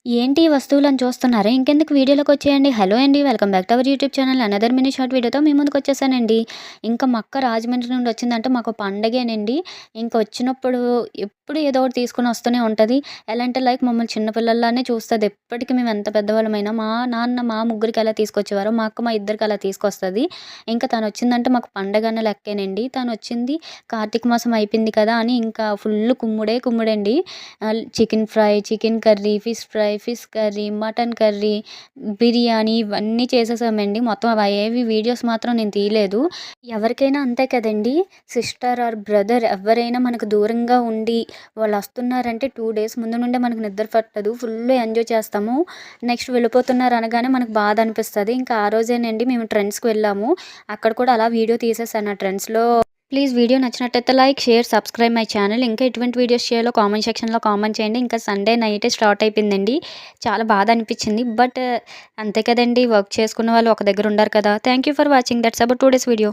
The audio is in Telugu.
ఏంటి ఈ వస్తువులని చూస్తున్నారా? ఇంకెందుకు వీడియోలోకొచ్చేయండి. హలో అండి. Welcome back to our YouTube channel. Another mini short వీడియోతో మీ ముందుకొచ్చేసానండి. ఇంకా మా అక్క రాజమండ్రి నుండి వచ్చిందంటే మాకు పండగేనండి. ఇంక వచ్చినప్పుడు ఎప్పుడు ఏదో ఒకటి తీసుకొని వస్తూనే ఉంటది. ఎలా అంటే లైక్ మమ్మల్ని చిన్న పిల్లల్లానే చూస్తది. ఎప్పటికి మేము ఎంత పెద్దవాళ్ళమైనా మా నాన్న మా ముగ్గురికి ఎలా తీసుకొచ్చేవారో మా అక్క మా ఇద్దరికి అలా తీసుకొస్తది. ఇంకా తనొచ్చిందంటే మాకు పండగన్న లెక్కేనండి. తనొచ్చింది కార్తీక మాసం అయిపోయింది కదా అని ఇంకా ఫుల్లు కుమ్ముడే కుమ్ముడండి. Chicken fry, chicken curry, fish fry, fish curry, mutton curry, biryani ఇవన్నీ చేసేసామండి. మొత్తం అవేవి వీడియోస్ మాత్రం నేను తీయలేదు. ఎవరికైనా అంతే కదండీ! సిస్టర్ ఆర్ బ్రదర్ ఎవ్వరైనా మనకు దూరంగా ఉండి వాళ్ళొస్తున్నారంటే 2 డేస్ ముందు నుండే మనకు నిద్ర పట్టదు. ఫుల్ ఎంజాయ్ చేస్తాము. నెక్స్ట్ వెళ్ళిపోతున్నారు అనగానే మనకు బాధ అనిపిస్తది. ఇంకా ఆ రోజేనండి మేము ట్రెండ్స్‌కి వెళ్ళాము. అక్కడ కూడా అలా వీడియో తీసేసాను ఆ ట్రెండ్స్‌లో. ప్లీజ్ వీడియో నచ్చినట్టయితే like, share, subscribe my channel. ఇంకా ఎటువంటి వీడియోస్ చేయాలో కామెంట్ సెక్షన్‌లో కామెంట్ చేయండి. ఇంకా సండే నైటే స్టార్ట్ అయిపోయిందండి. చాలా బాధ అనిపించింది. బట్ అంతే కదండీ! వర్క్ చేసుకున్న వాళ్ళు ఒక దగ్గర ఉండరు కదా! Thank you for watching. That's about today's video.